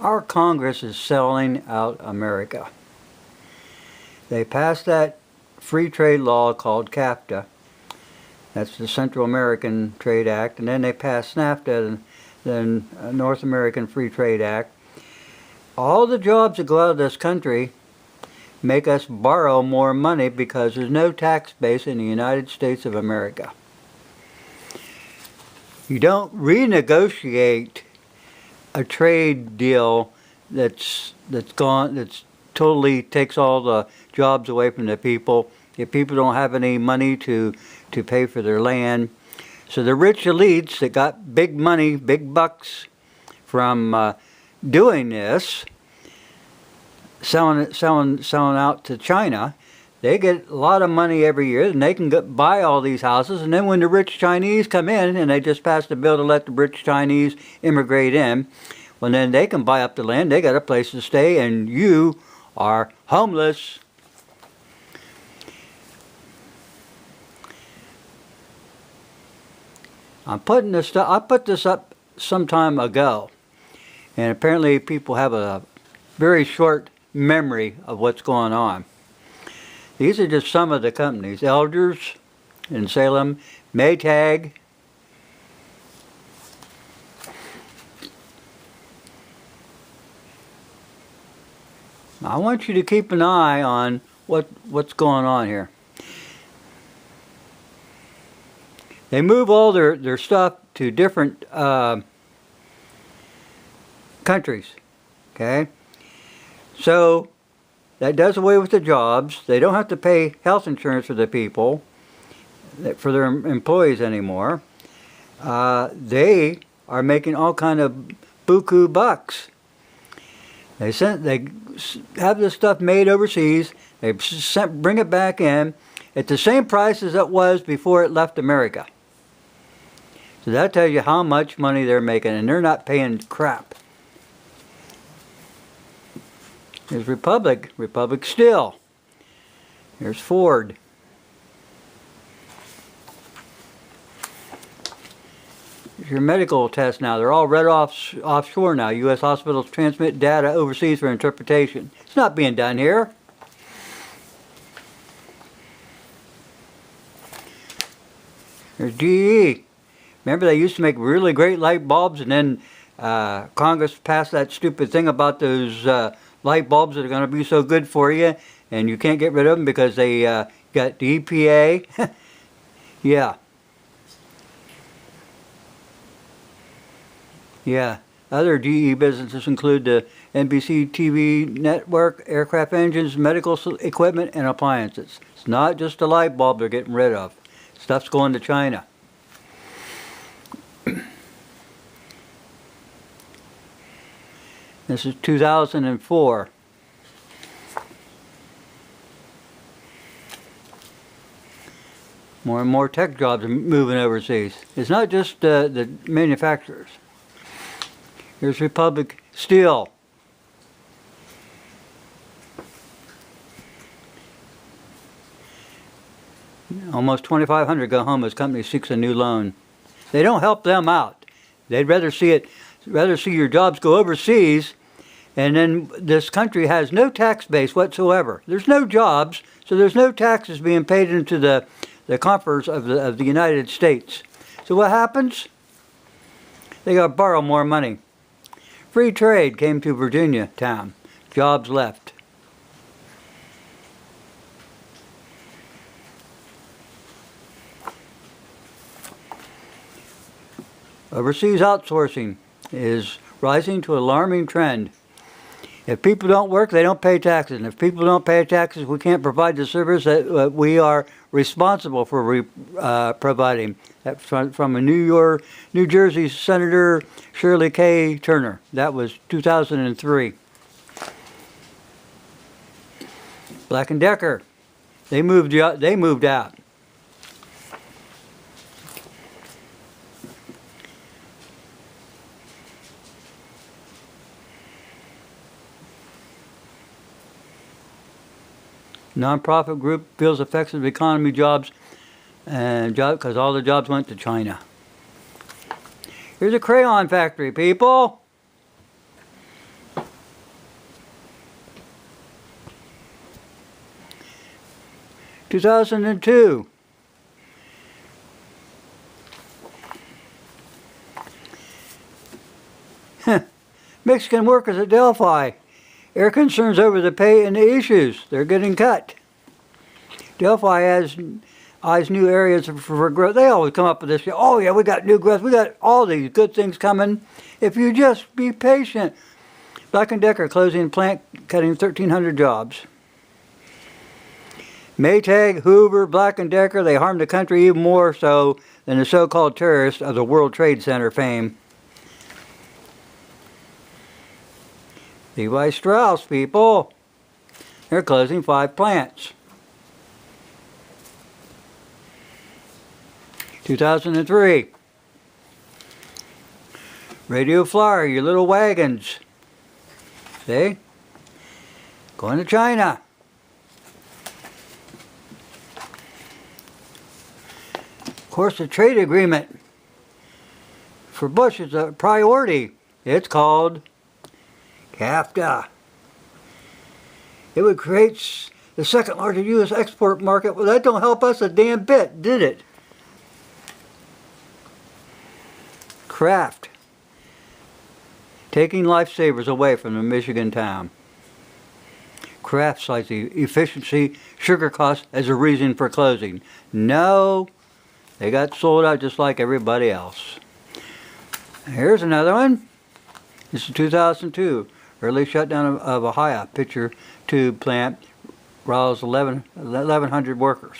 Our Congress is selling out America. They passed that free trade law called CAFTA. That's the Central American Trade Act. And then they passed NAFTA, the North American Free Trade Act. All the jobs that go out of this country make us borrow more money because there's no tax base in the United States of America. You don't renegotiate a trade deal that's totally takes all the jobs away from the people. If people don't have any money to pay for their land. So the rich elites that got big money, big bucks from doing this, selling out to China, they get a lot of money every year, and they can buy all these houses. And then when the rich Chinese come in, and they just passed a bill to let the rich Chinese immigrate in, well, then they can buy up the land. They got a place to stay, and you are homeless. I put this up some time ago, and apparently people have a very short memory of what's going on. These are just some of the companies. Elders in Salem, Maytag, I want you to keep an eye on what's going on here. They move all their stuff to different countries, okay? So that does away with the jobs. They don't have to pay health insurance for the people, for their employees anymore. They are making all kind of buku bucks. They have this stuff made overseas. They bring it back in at the same price as it was before it left America. So that tells you how much money they're making, and they're not paying crap. Here's Republic Steel. Here's Ford. Here's your medical tests now. They're all read offshore now. U.S. hospitals transmit data overseas for interpretation. It's not being done here. Here's GE. Remember, they used to make really great light bulbs, and then Congress passed that stupid thing about those light bulbs that are going to be so good for you, and you can't get rid of them because they got the EPA. Yeah. Yeah. Other GE businesses include the NBC TV network, aircraft engines, medical equipment, and appliances. It's not just a light bulb they're getting rid of. Stuff's going to China. This is 2004. More and more tech jobs are moving overseas. It's not just the manufacturers. Here's Republic Steel. Almost 2,500 go home as company seeks a new loan. They don't help them out. They'd rather see your jobs go overseas, and then this country has no tax base whatsoever. There's no jobs, so there's no taxes being paid into the coffers of the United States. So what happens? They got to borrow more money. Free trade came to Virginia town. Jobs left. Overseas outsourcing is rising to an alarming trend. If people don't work, they don't pay taxes. And if people don't pay taxes, we can't provide the service that we are responsible for providing. That's from a New Jersey Senator Shirley K. Turner. That was 2003. Black & Decker, they moved out. Nonprofit group feels effects of the economy, jobs, and because all the jobs went to China. Here's a crayon factory, people. 2002. Mexican workers at Delphi. Air concerns over the pay and the issues. They're getting cut. Delphi has eyes new areas for growth. They always come up with this. Oh yeah, we got new growth. We got all these good things coming. If you just be patient. Black & Decker closing plant, cutting 1,300 jobs. Maytag, Hoover, Black & Decker, they harmed the country even more so than the so-called terrorists of the World Trade Center fame. Levi Strauss, people. They're closing 5 plants. 2003. Radio Flyer, your little wagons. See? Going to China. Of course, the trade agreement for Bush is a priority. It's called CAFTA. It would create the second largest U.S. export market. Well, that don't help us a damn bit, did it? Kraft. Taking lifesavers away from the Michigan town. Kraft cites the efficiency, sugar costs as a reason for closing. No, they got sold out just like everybody else. Here's another one. This is 2002. Early shutdown of Ohio picture tube plant roused 1,100 workers.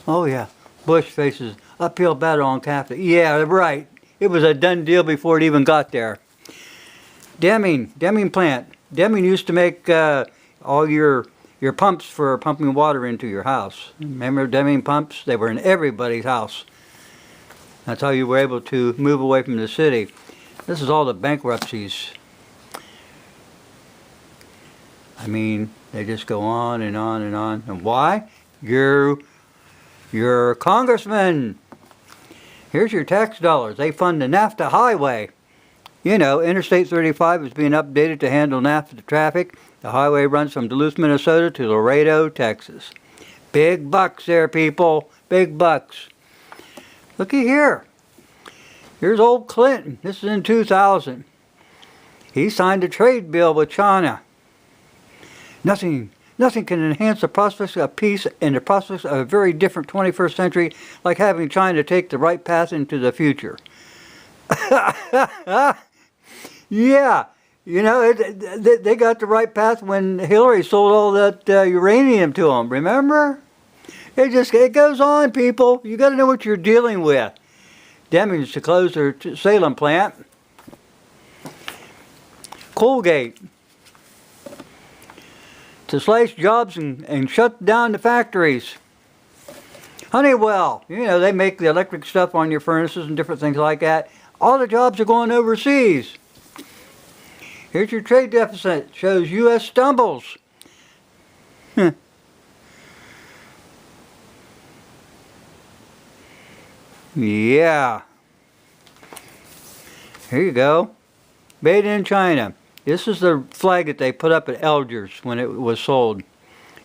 Oh yeah, Bush faces uphill battle on CAFTA. Yeah, right. It was a done deal before it even got there. Deming plant. Deming used to make all your pumps for pumping water into your house. Remember Deming pumps? They were in everybody's house. That's how you were able to move away from the city. This is all the bankruptcies. I mean, they just go on and on and on. And why? You're congressman. Here's your tax dollars. They fund the NAFTA highway. You know, Interstate 35 is being updated to handle NAFTA traffic. The highway runs from Duluth, Minnesota to Laredo, Texas. Big bucks there, people. Big bucks. Looky here. Here's old Clinton. This is in 2000. He signed a trade bill with China. Nothing can enhance the prospects of peace and the prospects of a very different 21st century like having China take the right path into the future. Yeah, you know, they got the right path when Hillary sold all that uranium to them, remember? It goes on, people. You got to know what you're dealing with. Demings to close their Salem plant. Colgate to slash jobs and shut down the factories. Honeywell, you know, they make the electric stuff on your furnaces and different things like that. All the jobs are going overseas. Here's your trade deficit. Shows U.S. stumbles. Yeah. Here you go. Made in China. This is the flag that they put up at Elders when it was sold.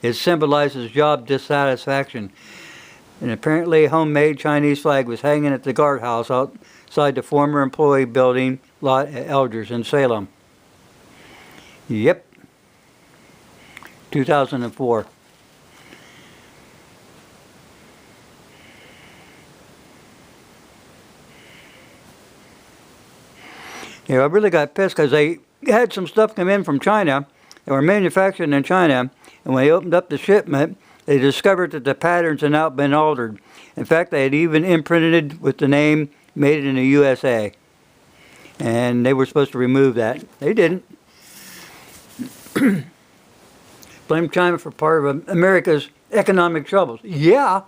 It symbolizes job dissatisfaction. An apparently homemade Chinese flag was hanging at the guardhouse outside the former employee building lot at Elders in Salem. Yep. 2004. Yeah, I really got pissed because they had some stuff come in from China. They were manufactured in China, and when they opened up the shipment, they discovered that the patterns had now been altered. In fact, they had even imprinted with the name "Made in the USA," and they were supposed to remove that. They didn't. Blame China for part of America's economic troubles. Yeah.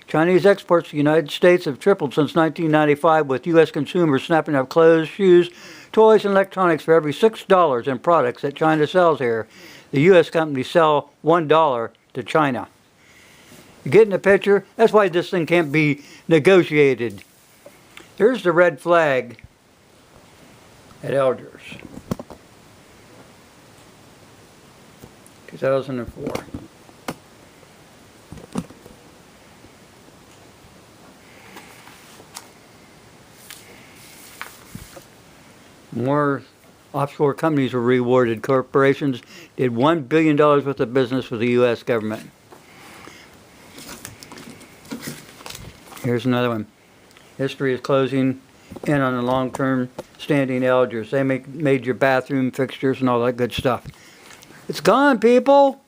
Chinese exports to the United States have tripled since 1995, with U.S. consumers snapping up clothes, shoes, toys, and electronics for every $6 in products that China sells here. The U.S. companies sell $1 to China. You getting the picture? That's why this thing can't be negotiated. Here's the red flag at Elders. 2004. More offshore companies were rewarded. Corporations did $1 billion worth of business with the U.S. government. Here's another one. History is closing in on the long-term standing elders. They made your bathroom fixtures and all that good stuff. It's gone, people.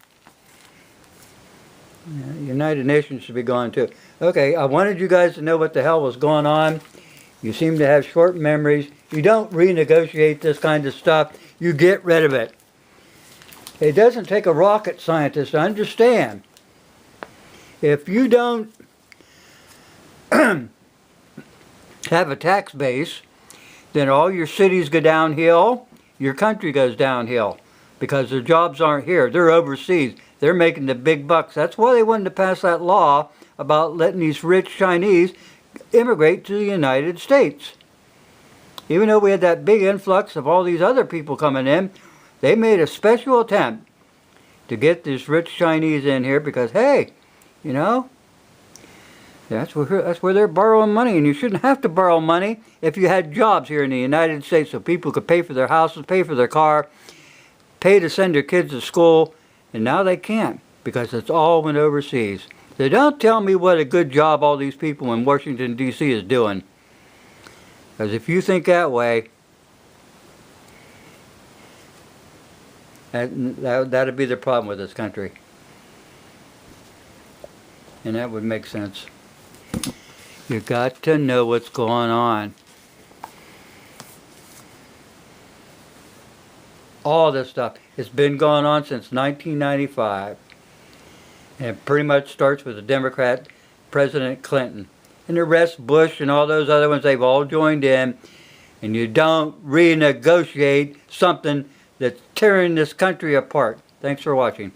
Yeah, United Nations should be gone too. Okay, I wanted you guys to know what the hell was going on. You seem to have short memories. You don't renegotiate this kind of stuff. You get rid of it. It doesn't take a rocket scientist to understand. If you don't have a tax base, then all your cities go downhill, your country goes downhill, because their jobs aren't here. They're overseas. They're making the big bucks. That's why they wanted to pass that law about letting these rich Chinese immigrate to the United States. Even though we had that big influx of all these other people coming in, they made a special attempt to get these rich Chinese in here because, hey, you know, that's where they're borrowing money, and you shouldn't have to borrow money if you had jobs here in the United States so people could pay for their houses, pay for their car, pay to send their kids to school, and now they can't because it's all went overseas. So don't tell me what a good job all these people in Washington, D.C. is doing. Because if you think that way, that'd be the problem with this country. And that would make sense. You got to know what's going on. All this stuff. It's been going on since 1995. And it pretty much starts with the Democrat President Clinton. And the rest, Bush and all those other ones, they've all joined in. And you don't renegotiate something that's tearing this country apart. Thanks for watching.